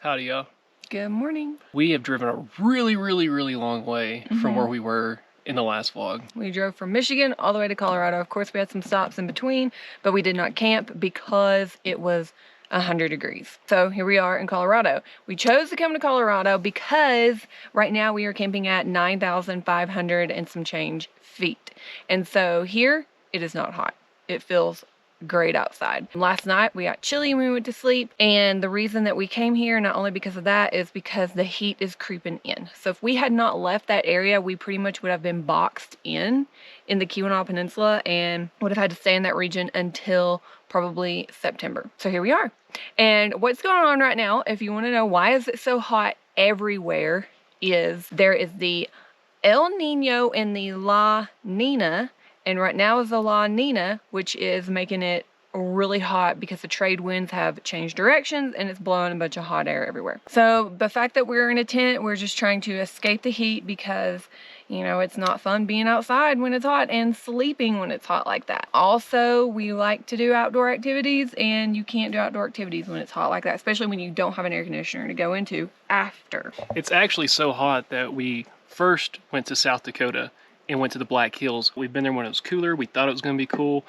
Howdy, y'all. Good morning. We have driven a really long way from where we were in the last vlog. We drove from Michigan all the way to Colorado. Of course, we had some stops in between, but we did not camp because it was 100 degrees. So here we are in Colorado. We chose to come to Colorado because right now we are camping at 9,500 and some change feet. And so here it is not hot. It feels great outside. Last night we got chilly when we went to sleep, and the reason that we came here, not only because of that, is because the heat is creeping in. So if we had not left that area, we pretty much would have been boxed in the Keweenaw Peninsula and would have had to stay in that region until probably September. So here we are. And what's going on right now, if you want to know why is it so hot everywhere, is there is the El Nino and the La Nina. And right now is the La Nina, which is making it really hot because the trade winds have changed directions and it's blowing a bunch of hot air everywhere. So the fact that we're in a tent, we're just trying to escape the heat because, you know, it's not fun being outside when it's hot and sleeping when it's hot like that. Also, we like to do outdoor activities, and you can't do outdoor activities when it's hot like that, especially when you don't have an air conditioner to go into after. It's actually so hot that we first went to South Dakota and went to the Black Hills. We've been there when it was cooler. We thought it was going to be cool.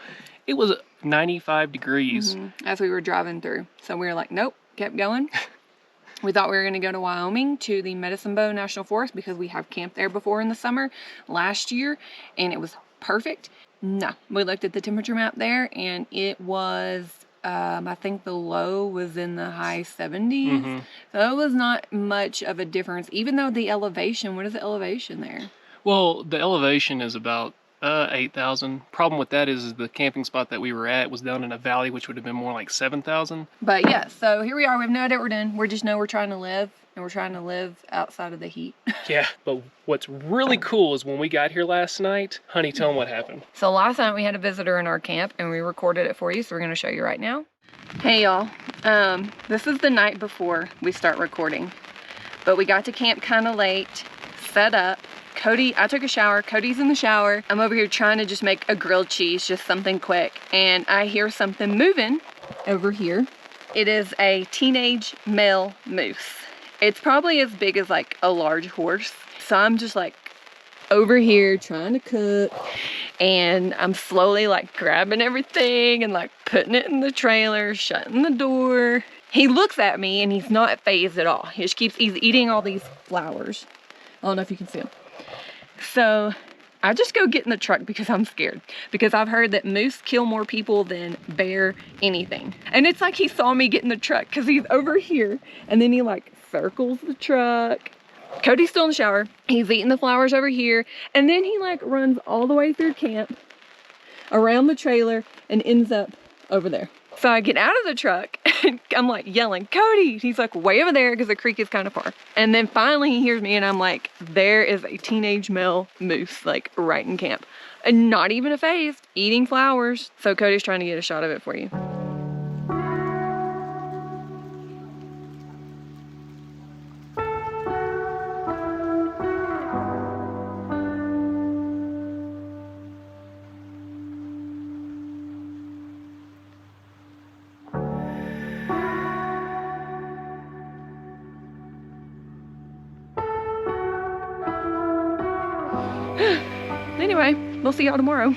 It was 95 degrees. As we were driving through. So we were like, nope, kept going. We thought we were going to go to Wyoming to the Medicine Bow National Forest because we have camped there before in the summer last year, and it was perfect. No, we looked at the temperature map there, and it was, I think the low was in the high 70s. So it was not much of a difference, even though the elevation, what is the elevation there? Well, the elevation is about 8,000. Problem with that is the camping spot that we were at was down in a valley, which would have been more like 7,000. But yeah, so here we are. We have no idea what we're doing. We just know we're trying to live, and we're trying to live outside of the heat. Yeah, but what's really cool is when we got here last night, honey, tell them what happened. So last night we had a visitor in our camp, and we recorded it for you, so we're going to show you right now. Hey y'all, this is the night before we start recording, but we got to camp kind of late, set up. Cody, I took a shower, Cody's in the shower. I'm over here trying to just make a grilled cheese, just something quick. And I hear something moving over here. It is a teenage male moose. It's probably as big as like a large horse. So I'm just like over here trying to cook. And I'm slowly like grabbing everything and like putting it in the trailer, shutting the door. He looks at me and he's not fazed at all. He's eating all these flowers. I don't know if you can see him. So I just go get in the truck because I'm scared, because I've heard that moose kill more people than bear anything. And it's like he saw me get in the truck because he's over here and then he like circles the truck. Cody's still in the shower. He's eating the flowers over here. And then he like runs all the way through camp around the trailer and ends up over there. So I get out of the truck and I'm like yelling, Cody! He's like way over there because the creek is kind of far. And then finally he hears me and I'm like, there is a teenage male moose like right in camp. And not even a phase, eating flowers. So Cody's trying to get a shot of it for you. Anyway, we'll see y'all tomorrow.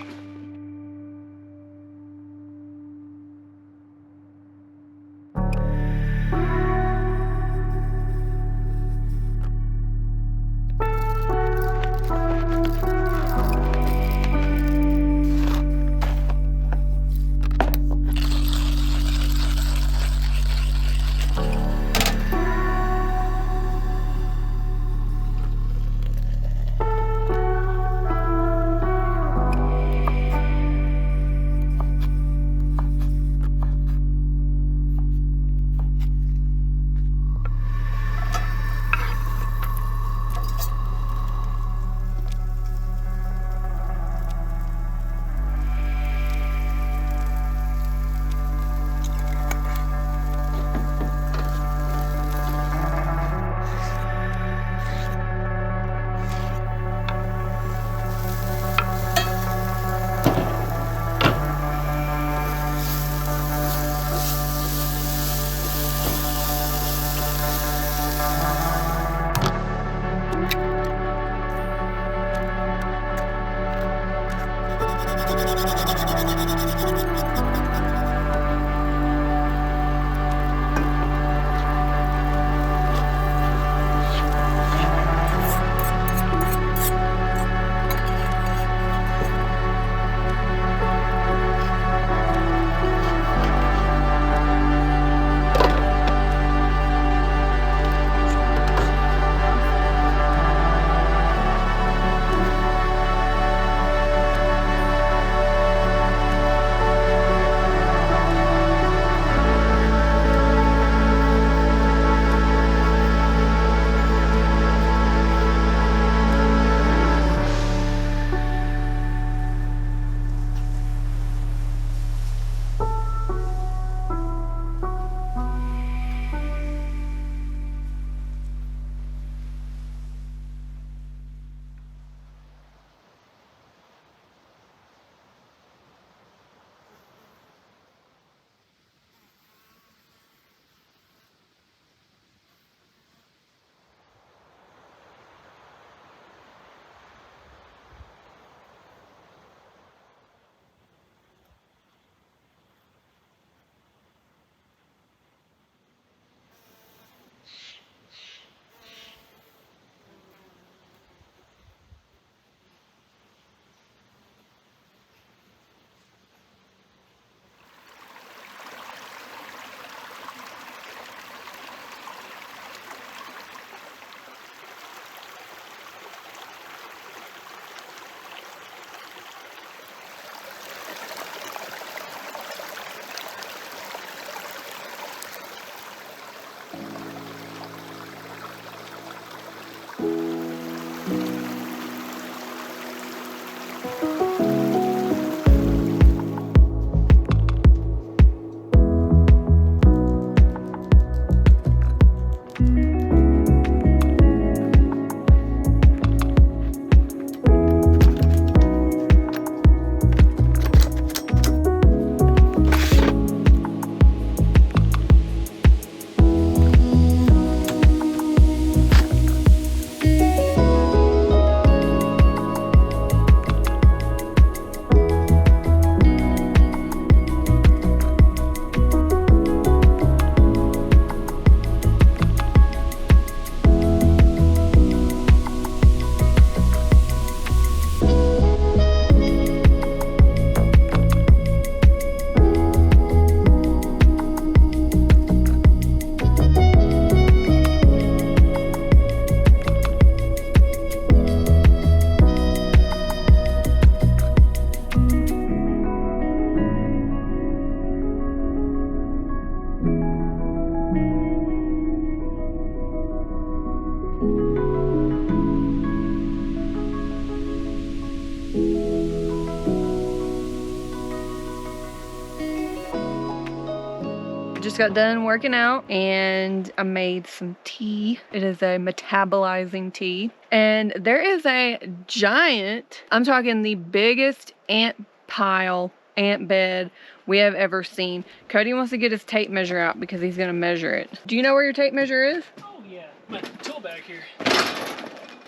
just got done working out and I made some tea. It is a metabolizing tea. And there is a giant, I'm talking the biggest ant pile, ant bed we have ever seen. Cody wants to get his tape measure out because he's gonna measure it. Do you know where your tape measure is? Oh yeah, my tool bag here.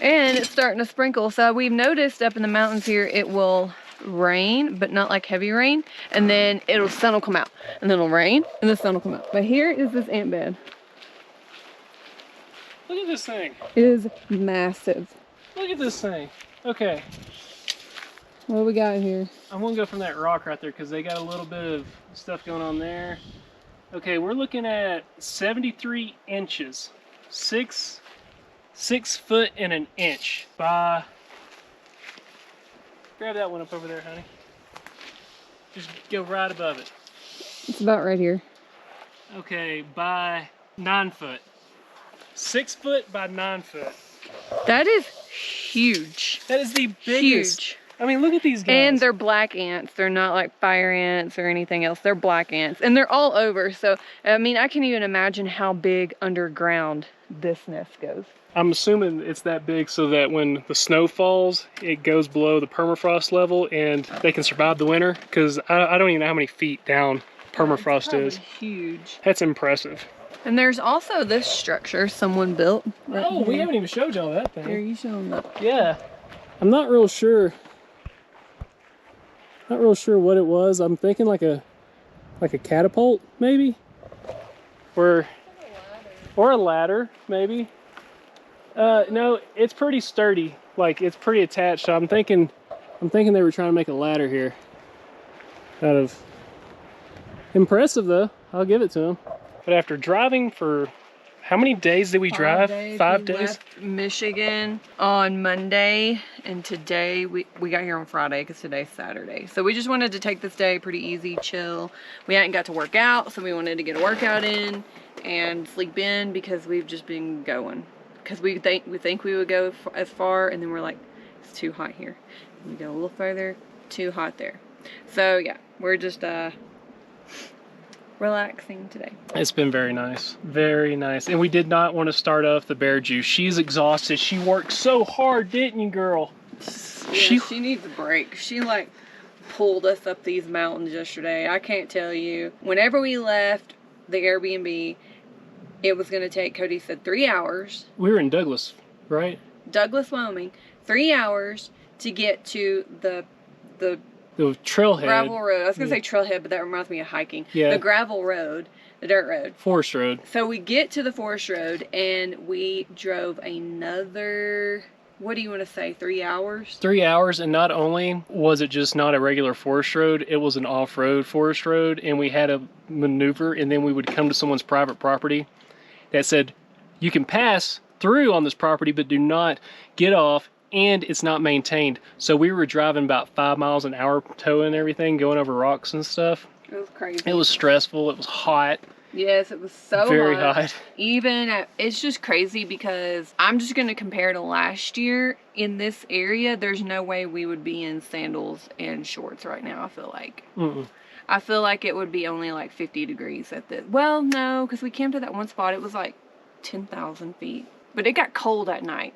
And it's starting to sprinkle. So we've noticed up in the mountains here, it will rain, but not like heavy rain. And then sun will come out. And then it'll rain, and the sun will come out. But here is this ant bed. Look at this thing. It is massive. Look at this thing. Okay. What do we got here? I'm gonna go from that rock right there because they got a little bit of stuff going on there. Okay, we're looking at 73 inches. 6 foot and an inch by... Grab that one up over there, honey. Just go right above it. It's about right here. Okay, by 9 foot. 6 foot by 9 foot. That is huge. That is the biggest. Huge. I mean, look at these guys. And they're black ants. They're not like fire ants or anything else. They're black ants. And they're all over. So, I mean, I can't even imagine how big underground this nest goes. I'm assuming it's that big so that when the snow falls, it goes below the permafrost level and they can survive the winter. Because I don't even know how many feet down permafrost is. Huge. That's impressive. And there's also this structure someone built. Right Oh, we haven't even showed y'all that thing. Here, you show them that. Yeah. I'm not real sure. Not real sure what it was. I'm thinking like a catapult, maybe? Or a ladder, maybe. No, it's pretty sturdy. Like, it's pretty attached. So I'm thinking they were trying to make a ladder here. Out of... Impressive, though. I'll give it to them. But after driving for... How many days did we drive? 5 days? We left Michigan on Monday, and today we got here on Friday because today's Saturday. So we just wanted to take this day pretty easy, chill. We hadn't got to work out, so we wanted to get a workout in and sleep in because we've just been going. Because we think we would go as far, and then we're like, it's too hot here. We go a little further, too hot there. So yeah, we're just relaxing today. It's been very nice. Very nice. And we did not want to start off the bear juice. She's exhausted. She worked so hard, didn't you, girl? Yeah, she needs a break. She like pulled us up these mountains yesterday. I can't tell you. Whenever we left the Airbnb, it was going to take, Cody said, 3 hours. We were in Douglas, right? Douglas, Wyoming. 3 hours to get to the trailhead. Gravel road. I was going to say trailhead, but that reminds me of hiking. Yeah. The gravel road, the dirt road. Forest road. So we get to the forest road and we drove another, what do you want to say, 3 hours? 3 hours, and not only was it just not a regular forest road, it was an off-road forest road, and we had to maneuver, and then we would come to someone's private property that said, you can pass through on this property, but do not get off, and it's not maintained. So we were driving about 5 miles an hour, towing everything, going over rocks and stuff. It was crazy. It was stressful. It was hot. Yes, it was so very hot. It's just crazy because I'm just going to compare to last year. In this area, there's no way we would be in sandals and shorts right now, I feel like. I feel like it would be only like 50 degrees at this. Well, no, because we camped at that one spot. It was like 10,000 feet. But it got cold at night.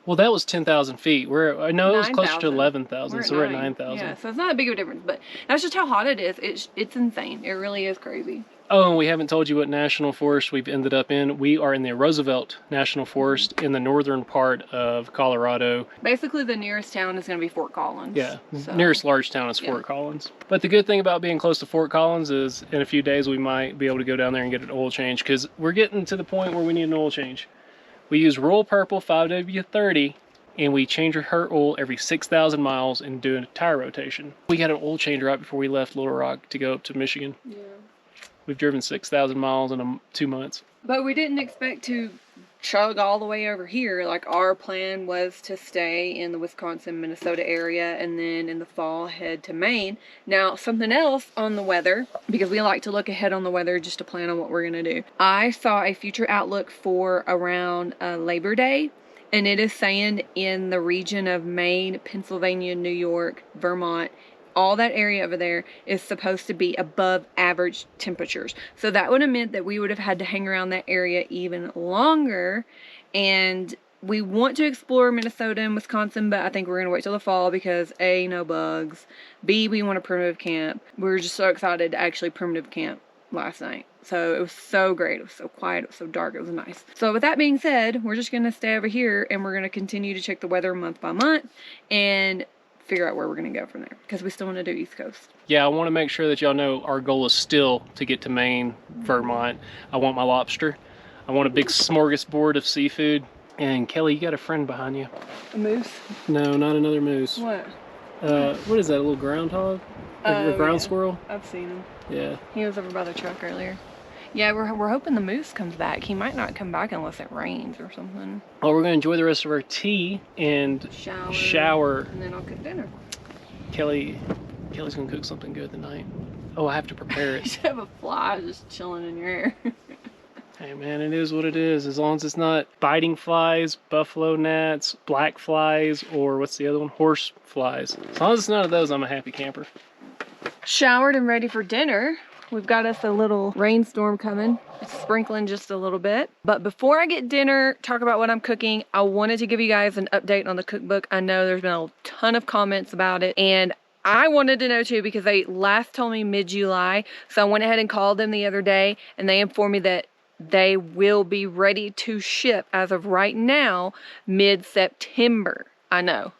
Well, that was 10,000 feet. I know it was closer to 11,000, so we're at 9,000. Yeah, so it's not a big of a difference, but that's just how hot it is. It's insane. It really is crazy. Oh, and we haven't told you what national forest we've ended up in. We are in the Roosevelt National Forest in the northern part of Colorado. Basically, the nearest town is going to be Fort Collins. Yeah, so, nearest large town is Fort Collins. But the good thing about being close to Fort Collins is in a few days we might be able to go down there and get an oil change, because we're getting to the point where we need an oil change. We use Royal Purple 5W30, and we change her oil every 6,000 miles and do a tire rotation. We got an oil change right before we left Little Rock to go up to Michigan. Yeah. We've driven 6,000 miles in 2 months. But we didn't expect to chug all the way over here. Like, our plan was to stay in the Wisconsin, Minnesota area, and then in the fall head to Maine. Now, something else on the weather, because we like to look ahead on the weather just to plan on what we're going to do. I saw a future outlook for around Labor Day, and it is saying in the region of Maine, Pennsylvania, New York, Vermont, all that area over there is supposed to be above average temperatures. So that would have meant that we would have had to hang around that area even longer. And we want to explore Minnesota and Wisconsin, but I think we're going to wait till the fall because A, no bugs. B, we want a primitive camp. We were just so excited to actually primitive camp last night. So it was so great. It was so quiet. It was so dark. It was nice. So with that being said, we're just going to stay over here and we're going to continue to check the weather month by month and figure out where we're going to go from there because we still want to do East Coast. Yeah, I want to make sure that y'all know our goal is still to get to Maine, Vermont. I want my lobster. I want a big smorgasbord of seafood. And Kelly, you got a friend behind you. A moose? No, not another moose. What? What is that, a little groundhog? A ground squirrel? I've seen him. Yeah. He was over by the truck earlier. Yeah, we're hoping the moose comes back. He might not come back unless it rains or something. Well, we're going to enjoy the rest of our tea and shower. And then I'll cook dinner. Kelly's going to cook something good tonight. Oh, I have to prepare it. You should have a fly just chilling in your ear. Hey man, it is what it is. As long as it's not biting flies, buffalo gnats, black flies, or what's the other one? Horse flies. As long as it's none of those, I'm a happy camper. Showered and ready for dinner. We've got us a little rainstorm coming. It's sprinkling just a little bit. But before I get dinner, talk about what I'm cooking, I wanted to give you guys an update on the cookbook. I know there's been a ton of comments about it, and I wanted to know too because they last told me mid-July. So I went ahead and called them the other day, and they informed me that they will be ready to ship as of right now, mid-September. I know,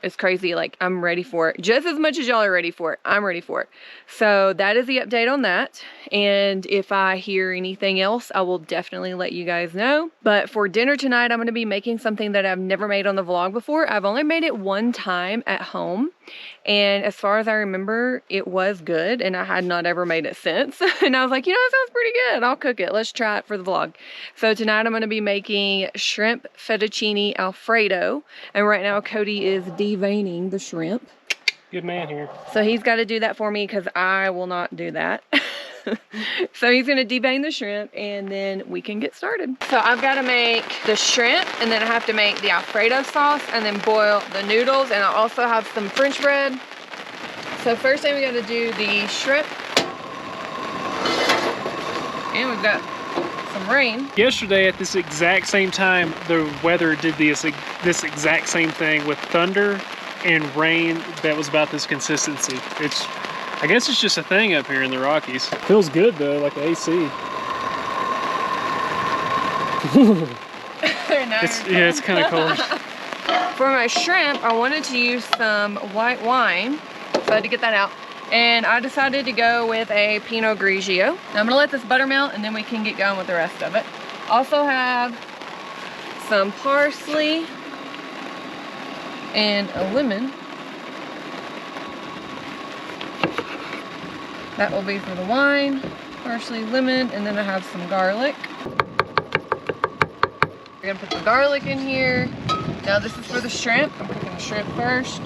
it's crazy. Like, I'm ready for it. Just as much as y'all are ready for it, I'm ready for it. So that is the update on that. And if I hear anything else, I will definitely let you guys know. But for dinner tonight, I'm going to be making something that I've never made on the vlog before. I've only made it one time at home. And as far as I remember, it was good. And I had not ever made it since. And I was like, you know, that sounds pretty good. I'll cook it. Let's try it for the vlog. So tonight I'm going to be making shrimp fettuccine Alfredo. And right now Cody is deveining the shrimp. Good man here. So he's got to do that for me because I will not do that. So he's going to devein the shrimp and then we can get started. So I've got to make the shrimp and then I have to make the Alfredo sauce and then boil the noodles, and I also have some French bread. So first thing we got to do the shrimp, and we've got some rain. Yesterday at this exact same time, the weather did this exact same thing with thunder and rain that was about this consistency. I guess it's just a thing up here in the Rockies. Feels good though, like the AC. It's kind of cold. For my shrimp, I wanted to use some white wine, so I had to get that out. And I decided to go with a Pinot Grigio. I'm gonna let this butter melt and then we can get going with the rest of it. Also have some parsley and a lemon. That will be for the wine, parsley, lemon, and then I have some garlic. We're gonna put the garlic in here. Now this is for the shrimp. I'm cooking the shrimp first.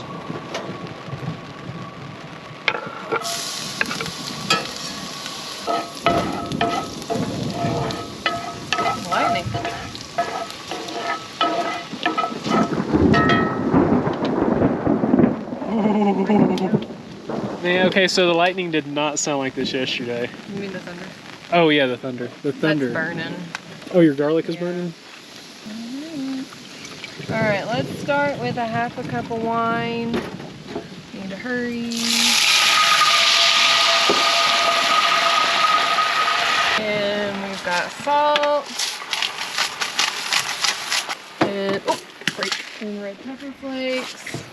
Lightning. Yeah, okay, so the lightning did not sound like this yesterday. You mean the thunder? Oh yeah, the thunder. The thunder. That's burning. Oh, your garlic is burning? All right, let's start with a half a cup of wine. Need to hurry. And we've got salt. And, and red pepper flakes.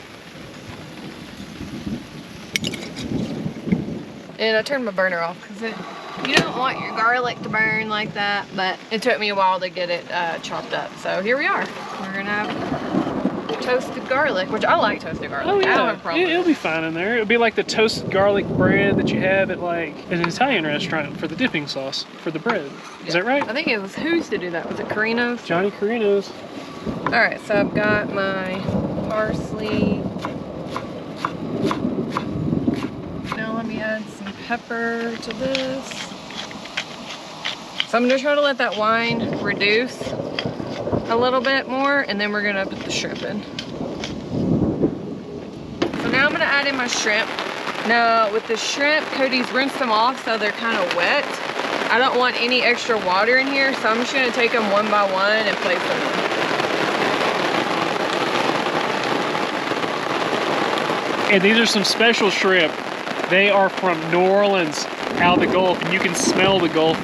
And I turned my burner off because you don't want your garlic to burn like that, but it took me a while to get it chopped up. So here we are. We're gonna have toasted garlic, which I like toasted garlic. Oh yeah, I don't have a problem. It'll be fine in there. It'll be like the toasted garlic bread that you have at like an Italian restaurant for the dipping sauce for the bread. Is that right? I think it was, who used to do that? Was it Carino's? Johnny Carino's. All right, so I've got my parsley. Now let me add some pepper to this. So I'm gonna try to let that wine reduce a little bit more, and then we're gonna put the shrimp in. So now I'm gonna add in my shrimp. No, with the shrimp, Cody's rinsed them off so they're kind of wet. I don't want any extra water in here, so I'm just gonna take them one by one and place them in. And these are some special shrimp. They are from New Orleans, out of the Gulf, and you can smell the Gulf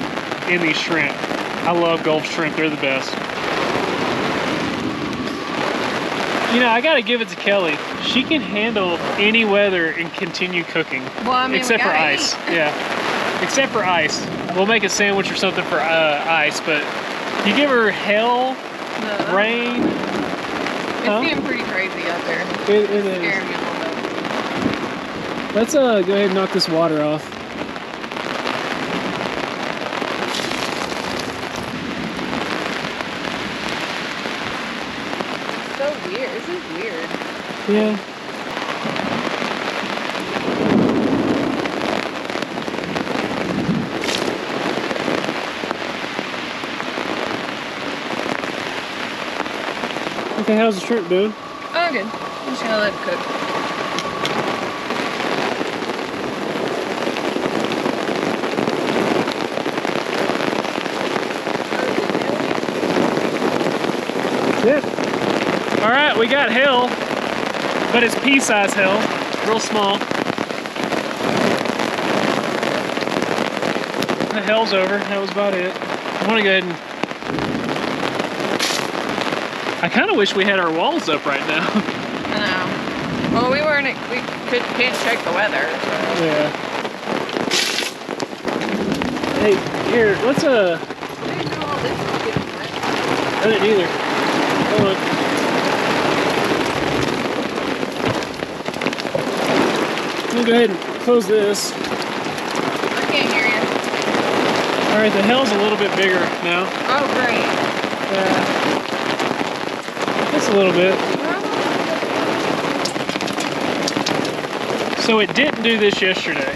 in these shrimp. I love Gulf shrimp, they're the best. You know, I gotta give it to Kelly. She can handle any weather and continue cooking. Well, I mean, except for ice. Yeah, except for ice. We'll make a sandwich or something for ice, but you give her hell, rain. It's getting pretty crazy out there. It It's is. scaring me a little bit. Let's go ahead and knock this water off. So weird. This is weird. Yeah. Okay, how's the shrimp doing? Oh, good. I'm just gonna let it cook. Yeah. All right, we got hell, but it's pea-sized hell, real small. The hell's over. That was about it. I want to go ahead and. I kind of wish we had our walls up right now. I know. Well, we can't check the weather. So. Yeah. Hey, here, let's I didn't know all this was getting wet. I didn't either. Hold on. I'm gonna go ahead and close this. I can't hear you. All right, the hell's a little bit bigger now. Oh, great. Yeah. Just a little bit. So it didn't do this yesterday.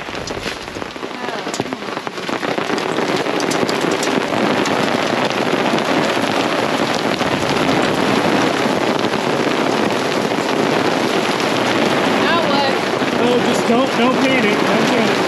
Now what? Oh, just don't panic. Don't panic.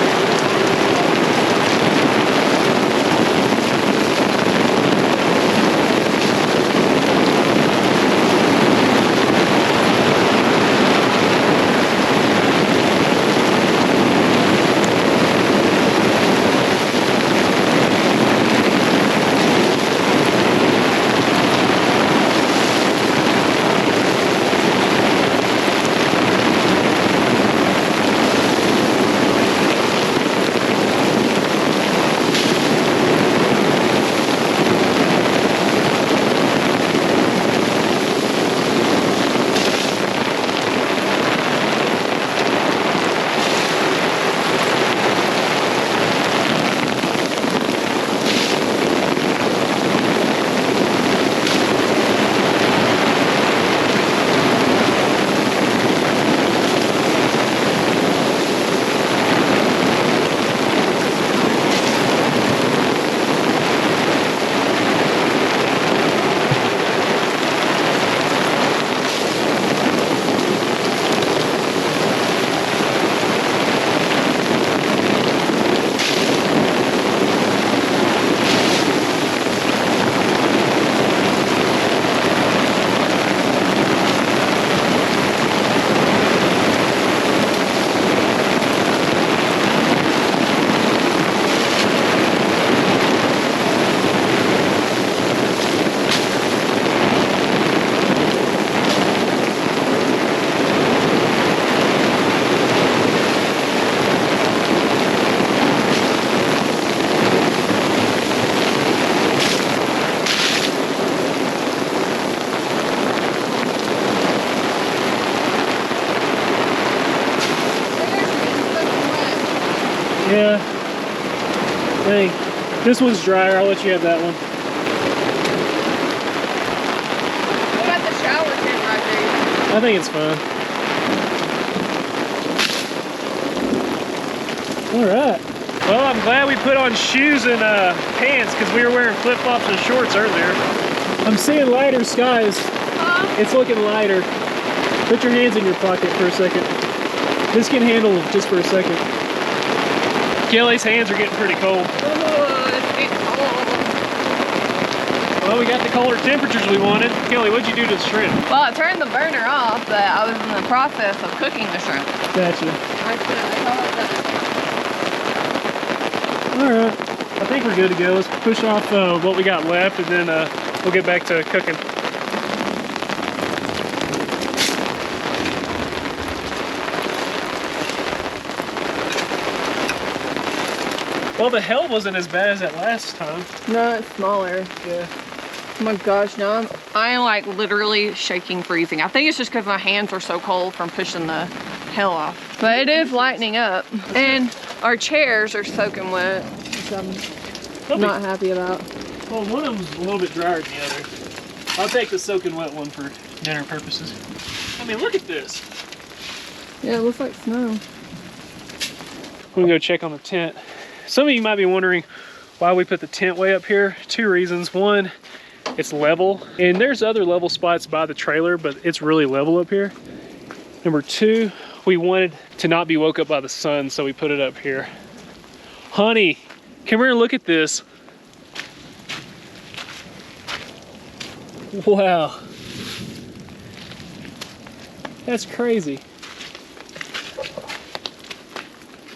Yeah. Hey, this one's drier. I'll let you have that one. What about the shower tent right there? I think it's fine. All right. Well, I'm glad we put on shoes and pants because we were wearing flip-flops and shorts earlier. I'm seeing lighter skies. Huh? It's looking lighter. Put your hands in your pocket for a second. This can handle just for a second. Kellie's hands are getting pretty cold. Oh, it's getting cold. Well, we got the colder temperatures we wanted. Kellie, what'd you do to the shrimp? Well, I turned the burner off, but I was in the process of cooking the shrimp. Gotcha. All right. I think we're good to go. Let's push off what we got left, and then we'll get back to cooking. Well, the hell wasn't as bad as that last time. No, it's smaller. Yeah. Oh my gosh, now I'm like literally shaking, freezing. I think it's just because my hands are so cold from pushing the hell off. But it is lightening up. And our chairs are soaking wet, which I'm not happy about. Well, one of them's a little bit drier than the other. I'll take the soaking wet one for dinner purposes. I mean, look at this. Yeah, it looks like snow. We're gonna go check on the tent. Some of you might be wondering why we put the tent way up here. Two reasons. One, it's level, and there's other level spots by the trailer, but it's really level up here. Number two, we wanted to not be woke up by the sun, so we put it up here. Honey, come here and look at this. Wow. That's crazy.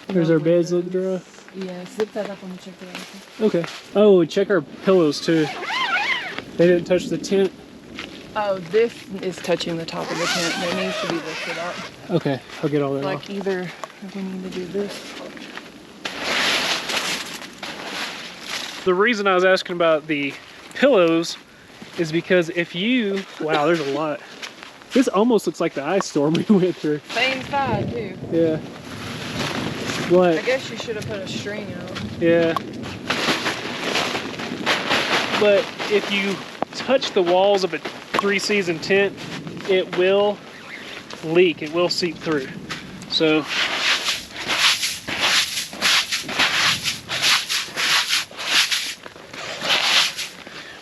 There's our beds looking dry. Yeah, zip that up and check it out. Okay. Oh, check our pillows too. They didn't touch the tent. Oh, this is touching the top of the tent. That needs to be lifted up. Okay, I'll get all that Like off. either if we need to do this. The reason I was asking about the pillows is because if you, wow, there's a lot. This almost looks like the ice storm we went through. Same side too. Yeah. What? I guess you should have put a string out. Yeah. But if you touch the walls of a 3-season tent, it will leak. It will seep through. So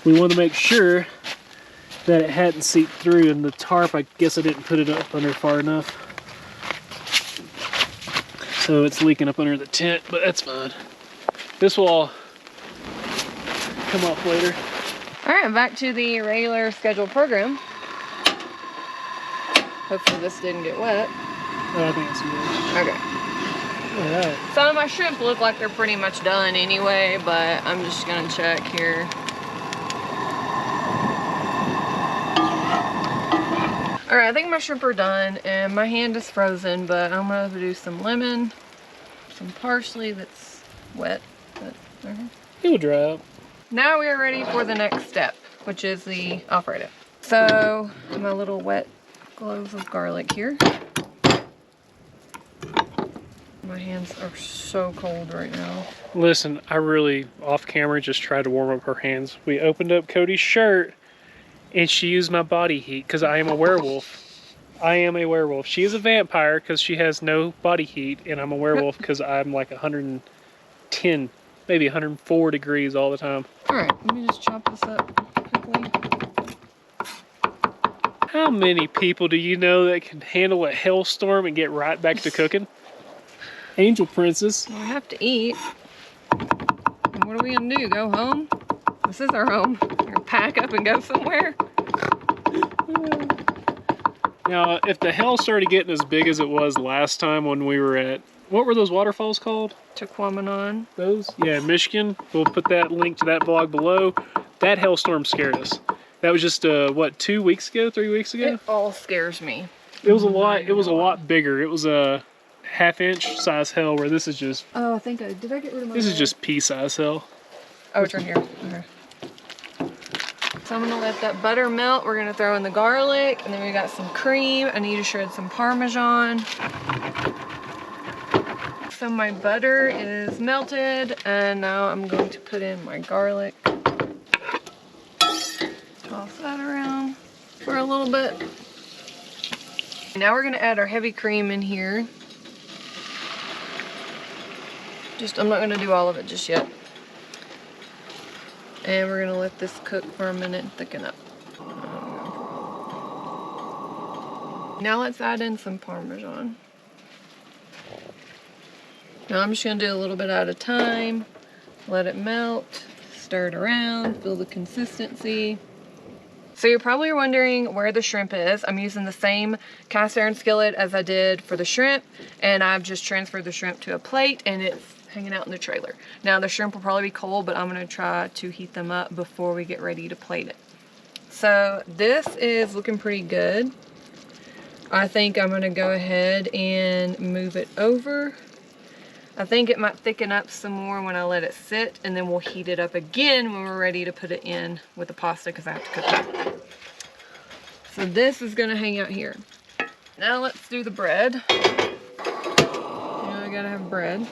we want to make sure that it hadn't seeped through, and the tarp, I guess I didn't put it up under far enough. So it's leaking up under the tent, but that's fine. This will all come off later. All right, back to the regular scheduled program. Hopefully this didn't get wet. Oh, I think it's good. Okay. All right. Some of my shrimp look like they're pretty much done anyway, but I'm just gonna check here. All right, I think my shrimp are done, and my hand is frozen, but I'm gonna do some lemon, some parsley that's wet. It will dry out. Now we are ready for the next step, which is the Alfredo. So, my little wet cloves of garlic here. My hands are so cold right now. Listen, I really, off camera, just tried to warm up her hands. We opened up Cody's shirt, and she used my body heat because I am a werewolf. I am a werewolf. She is a vampire because she has no body heat, and I'm a werewolf because I'm like 110, maybe 104 degrees all the time. All right, let me just chop this up quickly. How many people do you know that can handle a hailstorm and get right back to cooking? Angel Princess. Well, I have to eat. And what are we gonna do? Go home? This is our home. We're gonna pack up and go somewhere. Now, if the hell started getting as big as it was last time when we were at, what were those waterfalls called? Tequamanon. Those? Yeah, Michigan. We'll put that link to that vlog below. That hailstorm scared us. That was just, what, 2 weeks ago, 3 weeks ago? It all scares me. It was a lot, it was a lot bigger. It was a half-inch size hail, where this is just, Oh, I think did I get rid of my this is just pea-size hail. Oh, it's right here. Okay. So I'm gonna let that butter melt. We're gonna throw in the garlic, and then we got some cream. I need to shred some Parmesan. So my butter is melted, and now I'm going to put in my garlic. Toss that around for a little bit. Now we're gonna add our heavy cream in here. I'm not gonna do all of it just yet. And we're gonna let this cook for a minute and thicken up. Now let's add in some Parmesan. Now I'm just gonna do a little bit at a time. Let it melt, stir it around, feel the consistency. So you're probably wondering where the shrimp is. I'm using the same cast iron skillet as I did for the shrimp, and I've just transferred the shrimp to a plate and it's hanging out in the trailer. Now the shrimp will probably be cold, but I'm gonna try to heat them up before we get ready to plate it. So this is looking pretty good. I think I'm gonna go ahead and move it over. I think it might thicken up some more when I let it sit, and then we'll heat it up again when we're ready to put it in with the pasta because I have to cook that. So this is gonna hang out here. Now let's do the bread. You know, I gotta have bread.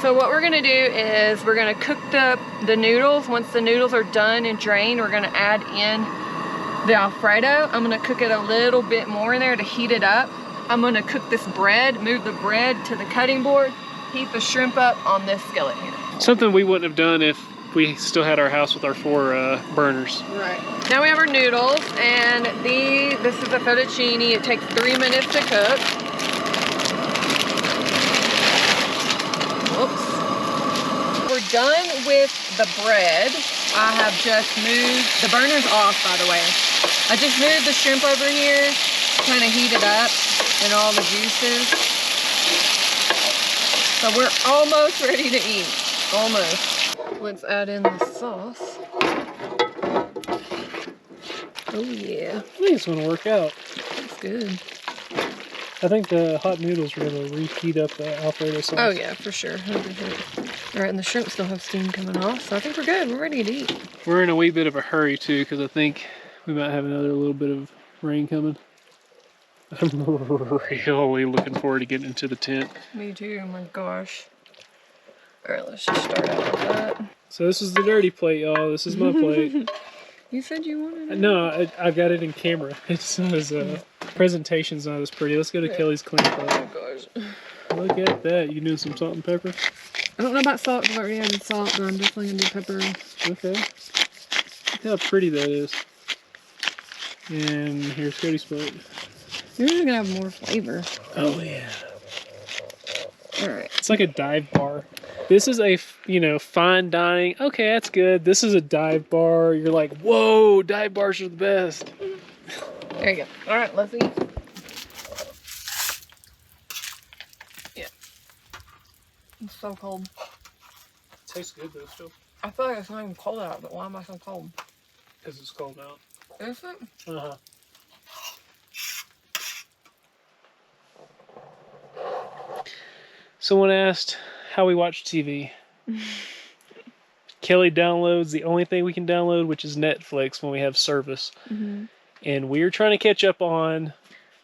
So what we're gonna do is we're gonna cook the noodles. Once the noodles are done and drained, we're gonna add in the Alfredo. I'm gonna cook it a little bit more in there to heat it up. I'm gonna cook this bread, move the bread to the cutting board, heat the shrimp up on this skillet here. Something we wouldn't have done if we still had our house with our 4 burners. Right. Now we have our noodles, and this is a fettuccine. It takes 3 minutes to cook. Whoops. We're done with the bread. I have just moved, the burner's off by the way. I just moved the shrimp over here, kind of heat it up and all the juices. So we're almost ready to eat, almost. Let's add in the sauce. Oh yeah. I think it's gonna work out. That's good. I think the hot noodles are gonna reheat up the Alfredo sauce. Oh yeah, for sure, 100%. All right, and the shrimp still have steam coming off, so I think we're good. We're ready to eat. We're in a wee bit of a hurry too, because I think we might have another little bit of rain coming. I'm really looking forward to getting into the tent. Me too, oh my gosh. All right, let's just start out with that. So this is the dirty plate, y'all. This is my plate. You said you wanted it? No, I got it in camera. It's not as, presentation's not as pretty. Let's go to Kelly's clean plate. Oh gosh. Look at that. You doing some salt and pepper? I don't know about salt because I already added salt, but I'm definitely gonna do pepper. Okay. Look how pretty that is. And here's Cody's plate. Yours is gonna have more flavor. Oh yeah. All right. It's like a dive bar. This is a, fine dining. Okay, that's good. This is a dive bar. You're like, whoa, dive bars are the best. There you go. All right, let's eat. Yeah. It's so cold. Tastes good though still. I feel like it's not even cold out, but why am I so cold? Because it's cold out. Is it? Uh-huh. Someone asked how we watch TV. Kellie downloads the only thing we can download, which is Netflix when we have service. Mm-hmm. And we're trying to catch up on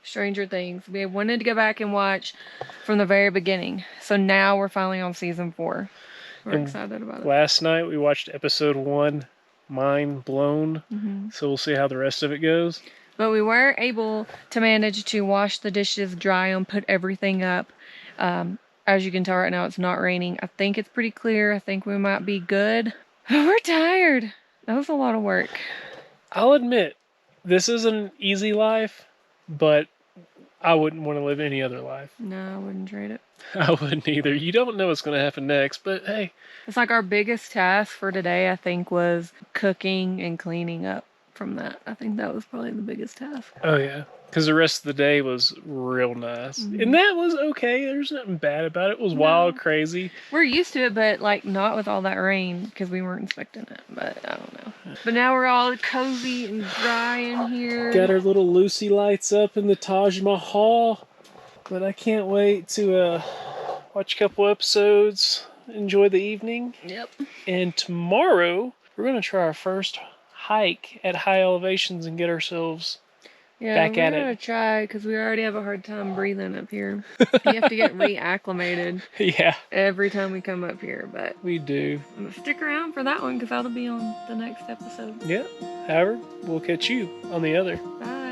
Stranger Things. We wanted to go back and watch from the very beginning. So now we're finally on season 4. We're excited about it. Last night we watched episode 1, Mind Blown. Mm-hmm. So we'll see how the rest of it goes. But we were able to manage to wash the dishes, dry them, put everything up. As you can tell right now, it's not raining. I think it's pretty clear. I think we might be good. We're tired. That was a lot of work. I'll admit, this isn't an easy life, but I wouldn't want to live any other life. No, I wouldn't trade it. I wouldn't either. You don't know what's going to happen next, but hey. It's like our biggest task for today, I think, was cooking and cleaning up from that. I think that was probably the biggest task. Oh, yeah. Because the rest of the day was real nice. Mm-hmm. And that was okay. There's nothing bad about it. It was wild, crazy. We're used to it, but like not with all that rain because we weren't expecting it. But I don't know. But now we're all cozy and dry in here. Got our little Lucy lights up in the Taj Mahal. But I can't wait to watch a couple episodes, enjoy the evening. Yep. And tomorrow, we're going to try our first hike at high elevations and get ourselves back at it. We're going to try because we already have a hard time breathing up here. You have to get reacclimated every time we come up here. But we do. Stick around for that one because that'll be on the next episode. Yeah. However, we'll catch you on the other. Bye.